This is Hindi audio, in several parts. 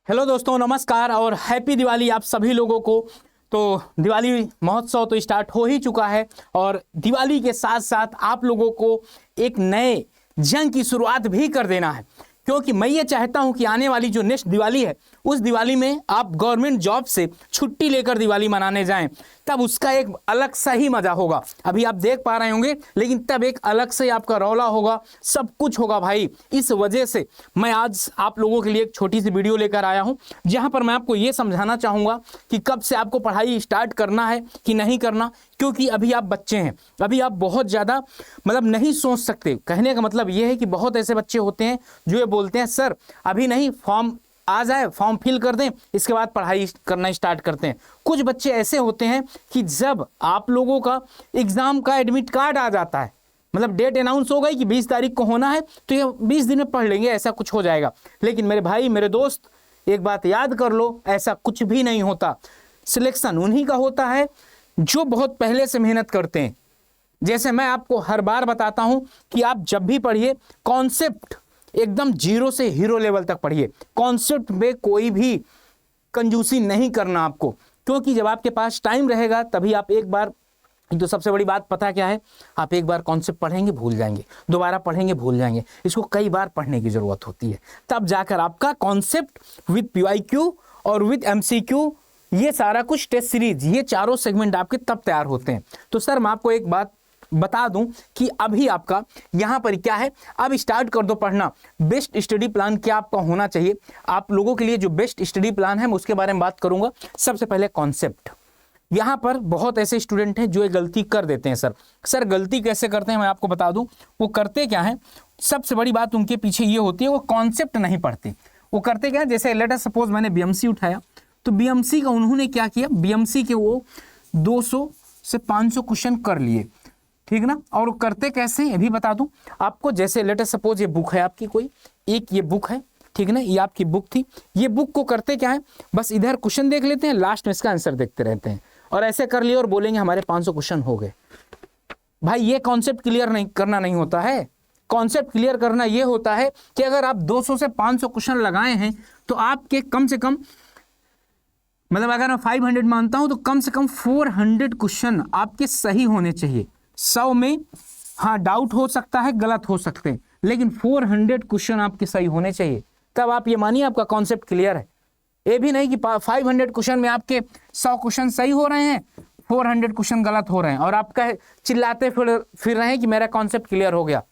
हेलो दोस्तों, नमस्कार और हैप्पी दिवाली आप सभी लोगों को। तो दिवाली महोत्सव तो स्टार्ट हो ही चुका है और दिवाली के साथ साथ आप लोगों को एक नए जंग की शुरुआत भी कर देना है, क्योंकि मैं ये चाहता हूं कि आने वाली जो नेक्स्ट दिवाली है उस दिवाली में आप गवर्नमेंट जॉब से छुट्टी लेकर दिवाली मनाने जाएं, तब उसका एक अलग सा ही मजा होगा। अभी आप देख पा रहे होंगे, लेकिन तब एक अलग से आपका रौला होगा, सब कुछ होगा भाई। इस वजह से मैं आज आप लोगों के लिए एक छोटी सी वीडियो लेकर आया हूं, जहां पर मैं आपको ये समझाना चाहूंगा कि कब से आपको पढ़ाई स्टार्ट करना है कि नहीं करना, क्योंकि अभी आप बच्चे हैं, अभी आप बहुत ज़्यादा नहीं सोच सकते। कहने का मतलब ये है कि बहुत ऐसे बच्चे होते हैं जो ये बोलते हैं सर अभी नहीं, फॉर्म आ जाए, फॉर्म फिल कर दें, इसके बाद पढ़ाई करना स्टार्ट करते हैं। कुछ बच्चे ऐसे होते हैं कि जब आप लोगों का एग्ज़ाम का एडमिट कार्ड आ जाता है, डेट अनाउंस हो गई कि 20 तारीख को होना है, तो ये 20 दिन में पढ़ लेंगे, ऐसा कुछ हो जाएगा। लेकिन मेरे भाई, मेरे दोस्त, एक बात याद कर लो, ऐसा कुछ भी नहीं होता। सिलेक्शन उन्हीं का होता है जो बहुत पहले से मेहनत करते हैं। जैसे मैं आपको हर बार बताता हूं कि आप जब भी पढ़िए, कॉन्सेप्ट एकदम जीरो से हीरो लेवल तक पढ़िए। कॉन्सेप्ट में कोई भी कंजूसी नहीं करना आपको, क्योंकि जब आपके पास टाइम रहेगा तभी आप एक बार, तो सबसे बड़ी बात पता क्या है, आप एक बार कॉन्सेप्ट पढ़ेंगे भूल जाएंगे, दोबारा पढ़ेंगे भूल जाएंगे, इसको कई बार पढ़ने की जरूरत होती है, तब जाकर आपका कॉन्सेप्ट विद PYQ और विद MCQ, ये सारा कुछ टेस्ट सीरीज, ये चारों सेगमेंट आपके तब तैयार होते हैं। तो सर मैं आपको एक बात बता दूं कि अभी आपका यहां पर क्या है, अब स्टार्ट कर दो पढ़ना। बेस्ट स्टडी प्लान क्या आपका होना चाहिए, आप लोगों के लिए जो बेस्ट स्टडी प्लान है मैं उसके बारे में बात करूंगा। सबसे पहले कॉन्सेप्ट। यहां पर बहुत ऐसे स्टूडेंट हैं जो ये गलती कर देते हैं। सर गलती कैसे करते हैं मैं आपको बता दूं। वो करते क्या है, सबसे बड़ी बात उनके पीछे ये होती है, वो कॉन्सेप्ट नहीं पढ़ते। वो करते क्या है, जैसे लेट अस सपोज मैंने BMC उठाया, तो BMC का उन्होंने क्या किया, BMC के वो 200 से 500 क्वेश्चन कर लिए, ठीक ना। और वो करते कैसे ये भी बता दूं आपको। जैसे लेट अस सपोज ये बुक है आपकी, कोई एक ये बुक है, ठीक ना, ये आपकी बुक थी। ये बुक को करते क्या है, बस इधर क्वेश्चन देख लेते हैं, लास्ट में इसका आंसर देखते रहते हैं, और ऐसे कर लिए और बोलेंगे हमारे 500 क्वेश्चन हो गए। भाई ये कॉन्सेप्ट क्लियर नहीं करना नहीं होता है। कॉन्सेप्ट क्लियर करना ये होता है कि अगर आप 200 से 500 क्वेश्चन लगाए हैं तो आपके कम से कम, अगर मैं 500 मानता हूं तो कम से कम 400 क्वेश्चन आपके सही होने चाहिए। 100 में हाँ डाउट हो सकता है, गलत हो सकते हैं, लेकिन 400 क्वेश्चन आपके सही होने चाहिए, तब आप ये मानिए आपका कॉन्सेप्ट क्लियर है। ये भी नहीं कि 500 क्वेश्चन में आपके 100 क्वेश्चन सही हो रहे हैं, 400 क्वेश्चन गलत हो रहे हैं, और आप चिल्लाते फिर रहे हैं कि मेरा कॉन्सेप्ट क्लियर हो गया।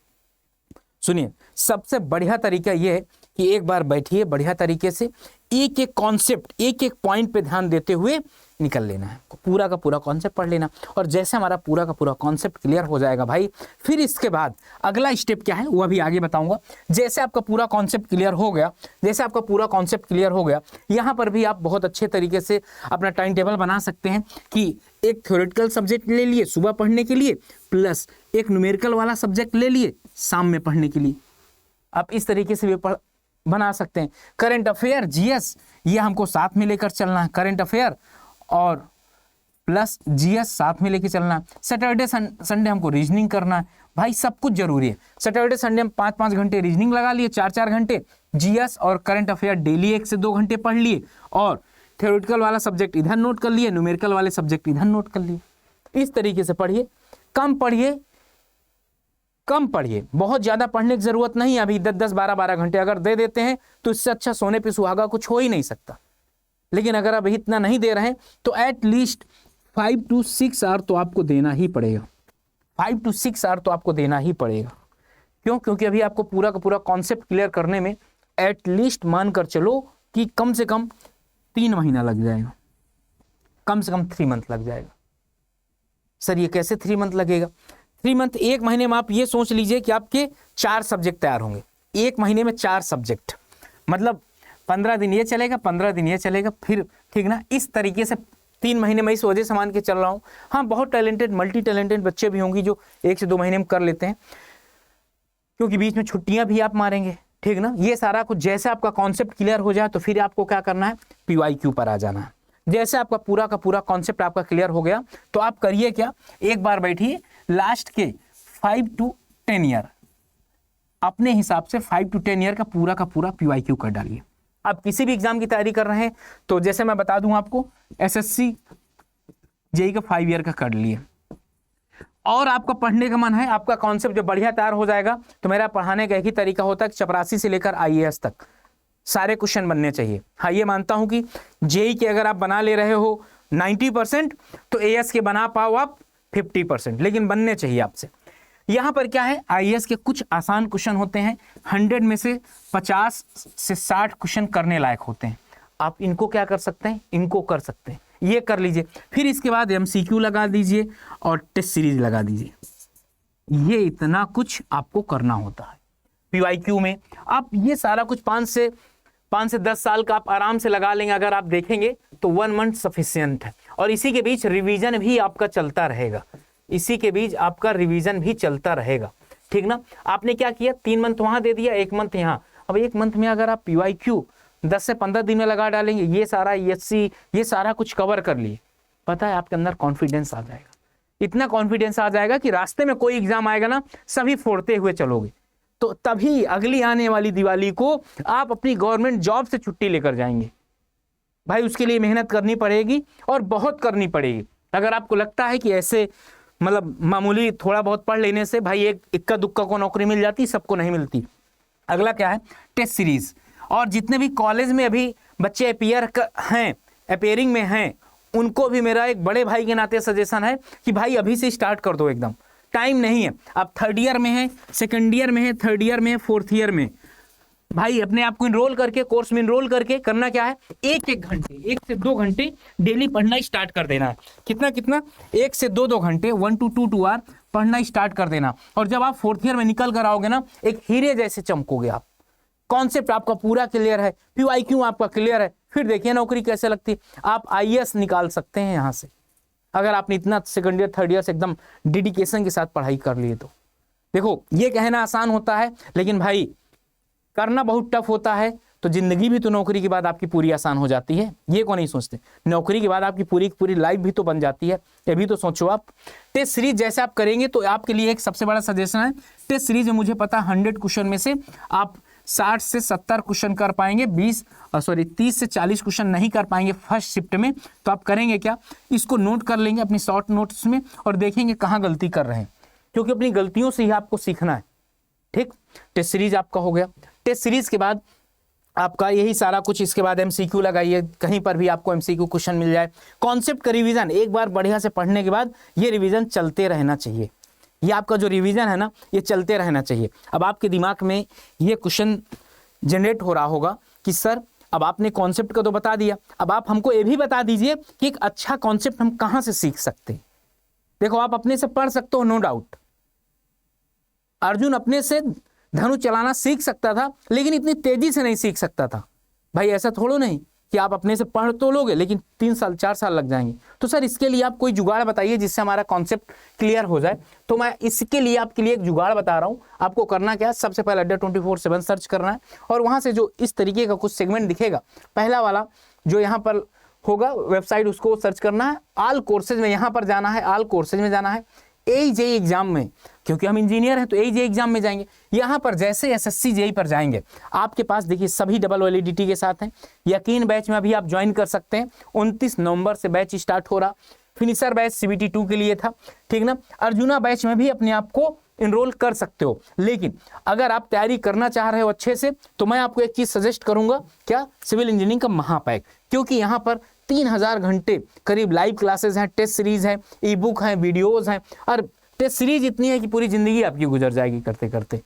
सुनिए, सबसे बढ़िया तरीका यह है कि एक बार बैठिए, बढ़िया तरीके से एक एक कॉन्सेप्ट, एक एक पॉइंट पे ध्यान देते हुए निकल लेना है, पूरा का पूरा कॉन्सेप्ट पढ़ लेना। और जैसे हमारा पूरा का पूरा कॉन्सेप्ट क्लियर हो जाएगा भाई, फिर इसके बाद अगला स्टेप क्या है वो अभी आगे बताऊंगा। जैसे आपका पूरा कॉन्सेप्ट क्लियर हो गया, यहाँ पर भी आप बहुत अच्छे तरीके से अपना टाइम टेबल बना सकते हैं कि एक थ्योरेटिकल सब्जेक्ट ले लिए सुबह पढ़ने के लिए, प्लस एक न्यूमेरिकल वाला सब्जेक्ट ले लिए शाम में पढ़ने के लिए। आप इस तरीके से भी बना सकते हैं। करंट अफेयर, GS, ये हमको साथ में लेकर चलना है। करंट अफेयर और प्लस GS साथ में लेकर चलना है। सैटरडे संडे हमको रीजनिंग करना है। भाई सब कुछ जरूरी है। सैटरडे संडे हम 5-5 घंटे रीजनिंग लगा लिए, 4-4 घंटे GS और करंट अफेयर डेली 1 से 2 घंटे पढ़ लिए, और थ्योरेटिकल वाला सब्जेक्ट इधर नोट कर लिए, न्यूमेरिकल वाले सब्जेक्ट इधर नोट कर लिए। इस तरीके से पढ़िए, कम पढ़िए, बहुत ज़्यादा पढ़ने की ज़रूरत नहीं। अभी 10-10, 12-12 घंटे अगर दे देते हैं तो इससे अच्छा सोने पे सुहागा कुछ हो ही नहीं सकता। लेकिन अगर अभी इतना नहीं दे रहे हैं तो एट लीस्ट 5 to 6 आवर तो आपको देना ही पड़ेगा। 5 to 6 आवर तो आपको देना ही पड़ेगा। क्यों? क्योंकि अभी आपको पूरा का पूरा कॉन्सेप्ट क्लियर करने में एट लीस्ट मान कर चलो कि कम से कम 3 महीना लग जाएगा, कम से कम 3 मंथ लग जाएगा। सर ये कैसे 3 मंथ लगेगा? 3 मंथ, 1 महीने में आप ये सोच लीजिए कि आपके 4 सब्जेक्ट तैयार होंगे। 1 महीने में 4 सब्जेक्ट, 15 दिन ये चलेगा, 15 दिन ये चलेगा, फिर ठीक ना। इस तरीके से 3 महीने में इस वजह से मान के चल रहा हूँ। हाँ, बहुत टैलेंटेड, मल्टी टैलेंटेड बच्चे भी होंगे जो 1 से 2 महीने में कर लेते हैं, क्योंकि बीच में छुट्टियां भी आप मारेंगे, ठीक ना। ये सारा कुछ जैसे आपका कॉन्सेप्ट क्लियर हो जाए तो फिर आपको क्या करना है, PYQ पर आ जाना है। जैसे आपका पूरा का पूरा कॉन्सेप्ट आपका क्लियर हो गया तो आप करिए क्या, एक बार बैठिए, लास्ट के 5 to 10 ईयर अपने हिसाब से 5 to 10 ईयर का पूरा PYQ कर डालिए। आप किसी भी एग्जाम की तैयारी कर रहे हैं तो जैसे मैं बता दूं आपको, एसएससी जेई का 5 ईयर का कर लिए और आपका पढ़ने का मन है, आपका कॉन्सेप्ट जो बढ़िया तैयार हो जाएगा, तो मेरा पढ़ाने का एक ही तरीका होता है कि चपरासी से लेकर आईएएस तक सारे क्वेश्चन बनने चाहिए। हाँ, ये मानता हूं कि जेई के अगर आप बना ले रहे हो 90%, तो एएस के बना पाओ आप 50%, लेकिन बनने चाहिए आपसे। यहां पर क्या है, आईएएस के कुछ आसान क्वेश्चन होते हैं, 100 में से 50 से 60 क्वेश्चन करने लायक होते हैं। आप इनको क्या कर सकते हैं, इनको कर सकते हैं, ये कर लीजिए। फिर इसके बाद एमसीक्यू लगा दीजिए और टेस्ट सीरीज लगा दीजिए। ये इतना कुछ आपको करना होता है। पीवाईक्यू में आप ये सारा कुछ 5 से 10 साल का आप आराम से लगा लेंगे। अगर आप देखेंगे तो 1 मंथ सफिशिएंट है। और इसी के बीच रिवीजन भी आपका चलता रहेगा, इसी के बीच आपका रिवीजन भी चलता रहेगा, ठीक ना। आपने क्या किया, 3 मंथ वहां दे दिया, 1 मंथ यहाँ। अब 1 मंथ में अगर आप पीवाईक्यू 10 से 15 दिन में लगा डालेंगे, ये सारा ईएससी ये सारा कुछ कवर कर लिए, पता है आपके अंदर कॉन्फिडेंस आ जाएगा। इतना कॉन्फिडेंस आ जाएगा कि रास्ते में कोई एग्जाम आएगा ना, सभी फोड़ते हुए चलोगे। तो तभी अगली आने वाली दिवाली को आप अपनी गवर्नमेंट जॉब से छुट्टी लेकर जाएंगे। भाई उसके लिए मेहनत करनी पड़ेगी और बहुत करनी पड़ेगी। अगर आपको लगता है कि ऐसे मतलब मामूली थोड़ा बहुत पढ़ लेने से भाई एक इक्का दुक्का को नौकरी मिल जाती, सबको नहीं मिलती। अगला क्या है, टेस्ट सीरीज। और जितने भी कॉलेज में अभी बच्चे अपेयरिंग में हैं, उनको भी मेरा एक बड़े भाई के नाते सजेशन है कि भाई अभी से स्टार्ट कर दो, एकदम टाइम नहीं है। आप 3rd ईयर में है, 2nd ईयर में है, 3rd ईयर में है, 4th ईयर में, भाई अपने आप को इनरोल करके कोर्स में इनरोल करके करना क्या है, 1 घंटे 1 से 2 घंटे डेली पढ़ना स्टार्ट कर देना है। कितना 1 से 2 घंटे 1 to 2 आवर पढ़ना स्टार्ट कर देना। और जब आप 4th ईयर में निकल कर आओगे ना, एक हीरे जैसे चमकोगे आप। कॉन्सेप्ट आपका पूरा क्लियर है, पीवाईक्यू आपका क्लियर है, फिर देखिए नौकरी कैसे लगती है। आप आईएएस निकाल सकते हैं यहाँ से, अगर आपने इतना 2nd ईयर 3rd ईयर से एकदम डेडिकेशन के साथ पढ़ाई कर लिए तो। देखो ये कहना आसान होता है, लेकिन भाई करना बहुत टफ होता है। तो जिंदगी भी तो नौकरी के बाद आपकी पूरी आसान हो जाती है, ये को नहीं सोचते। नौकरी के बाद आपकी पूरी लाइफ भी तो बन जाती है, ये भी तो सोचो आप। टेस्ट सीरीज जैसे आप करेंगे तो आपके लिए एक सबसे बड़ा सजेशन है, टेस्ट सीरीज में मुझे पता 100 क्वेश्चन में से आप 60 से 70 क्वेश्चन कर पाएंगे, 30 से 40 क्वेश्चन नहीं कर पाएंगे फर्स्ट शिफ्ट में। तो आप करेंगे क्या, इसको नोट कर लेंगे अपनी शॉर्ट नोट्स में और देखेंगे कहाँ गलती कर रहे हैं, क्योंकि अपनी गलतियों से ही आपको सीखना है, ठीक। टेस्ट सीरीज आपका हो गया। टेस्ट सीरीज के बाद आपका यही सारा कुछ, इसके बाद एमसीक्यू लगाइए, कहीं पर भी आपको एमसीक्यू क्वेश्चन मिल जाए। कॉन्सेप्ट का रिवीजन एक बार बढ़िया से पढ़ने के बाद ये रिवीजन चलते रहना चाहिए। ये आपका जो रिवीजन है ना, ये चलते रहना चाहिए। अब आपके दिमाग में ये क्वेश्चन जनरेट हो रहा होगा कि सर अब आपने कॉन्सेप्ट का तो बता दिया, अब आप हमको ये भी बता दीजिए कि एक अच्छा कॉन्सेप्ट हम कहाँ से सीख सकते हैं। देखो आप अपने से पढ़ सकते हो, नो डाउट। अर्जुन अपने से धनुष चलाना सीख सकता था, लेकिन इतनी तेजी से नहीं सीख सकता था। भाई ऐसा थोड़ा नहीं कि आप अपने से पढ़ तो लोगे, लेकिन 3 साल 4 साल लग जाएंगे। तो सर इसके लिए आप कोई जुगाड़ बताइए जिससे हमारा कॉन्सेप्ट क्लियर हो जाए। तो मैं इसके लिए आपके लिए एक जुगाड़ बता रहा हूँ। आपको करना क्या है, सबसे पहले अड्डा 24/7 सर्च करना है और वहाँ से जो इस तरीके का कुछ सेगमेंट दिखेगा, पहला वाला जो यहाँ पर होगा वेबसाइट, उसको सर्च करना है। ऑल कोर्सेज में यहाँ पर जाना है, ऑल कोर्सेज में जाना है। जेईई एग्जाम में, क्योंकि हम इंजीनियर हैं तो जेईई एग्जाम में जाएंगे। यहाँ पर जैसे एसएससी जेईई पर जाएंगे, आपके पास देखिए सभी डबल वैलिडिटी के साथ हैं। यकीन बैच में अभी आप ज्वाइन कर सकते हैं, 29 नवंबर से बैच स्टार्ट हो रहा। फिनिशर बैच CBT 2 के लिए था, ठीक ना। अर्जुना बैच में भी अपने आप को इनरोल कर सकते हो। लेकिन अगर आप तैयारी करना चाह रहे हो अच्छे से, तो मैं आपको एक चीज सजेस्ट करूंगा, क्या, सिविल इंजीनियरिंग का महापैक। क्योंकि यहाँ पर 3000 घंटे करीब लाइव क्लासेस हैं, टेस्ट सीरीज है, ई बुक है, वीडियोज हैं। और टेस्ट सीरीज इतनी है कि पूरी जिंदगी आपकी गुजर जाएगी करते करते,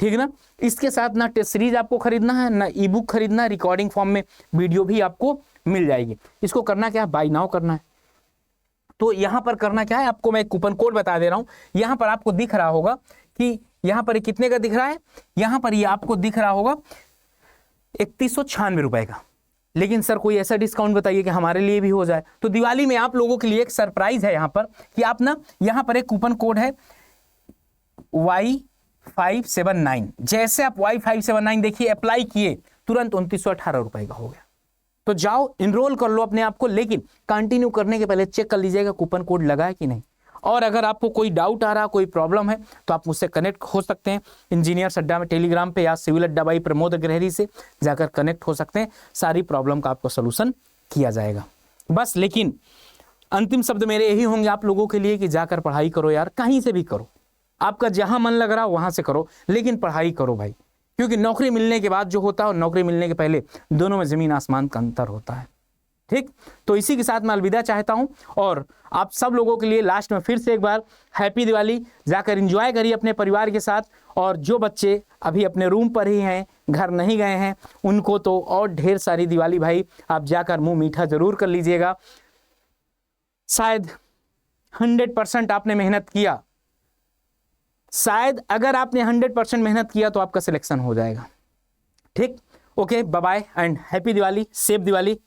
ठीक ना। इसके साथ ना टेस्ट सीरीज आपको खरीदना है, ना ई बुक खरीदना है, रिकॉर्डिंग फॉर्म में वीडियो भी आपको मिल जाएगी। इसको करना क्या है, बाय नाउ करना है। तो यहाँ पर करना क्या है, आपको मैं एक कूपन कोड बता दे रहा हूँ। यहाँ पर आपको दिख रहा होगा कि यहाँ पर कितने का दिख रहा है, यहाँ पर ये आपको दिख रहा होगा 3196 रुपए का। लेकिन सर कोई ऐसा डिस्काउंट बताइए कि हमारे लिए भी हो जाए। तो दिवाली में आप लोगों के लिए एक सरप्राइज है यहाँ पर कि आप ना, यहाँ पर एक कूपन कोड है Y579। जैसे आप Y579 देखिए अप्लाई किए, तुरंत 2918 रुपए का हो गया। तो जाओ इनरोल कर लो अपने आप को, लेकिन कंटिन्यू करने के पहले चेक कर लीजिएगा कूपन कोड लगा है कि नहीं। और अगर आपको कोई डाउट आ रहा, कोई प्रॉब्लम है, तो आप मुझसे कनेक्ट हो सकते हैं इंजीनियर्स अड्डा में टेलीग्राम पे, या सिविल अड्डा बाई प्रमोद अग्रहरी से जाकर कनेक्ट हो सकते हैं। सारी प्रॉब्लम का आपको सोल्यूशन किया जाएगा। बस लेकिन अंतिम शब्द मेरे यही होंगे आप लोगों के लिए कि जाकर पढ़ाई करो यार, कहीं से भी करो, आपका जहां मन लग रहा वहां से करो, लेकिन पढ़ाई करो भाई, क्योंकि नौकरी मिलने के बाद जो होता है और नौकरी मिलने के पहले दोनों में जमीन आसमान का अंतर होता है। ठीक, तो इसी के साथ मैं अलविदा चाहता हूं और आप सब लोगों के लिए लास्ट में फिर से एक बार हैप्पी दिवाली। जाकर एंजॉय करिए अपने परिवार के साथ, और जो बच्चे अभी अपने रूम पर ही हैं, घर नहीं गए हैं, उनको तो और ढेर सारी दिवाली भाई, आप जाकर मुंह मीठा जरूर कर लीजिएगा। शायद 100% आपने मेहनत किया, शायद अगर आपने 100% मेहनत किया तो आपका सिलेक्शन हो जाएगा। ठीक, okay, bye bye and happy Diwali, safe Diwali.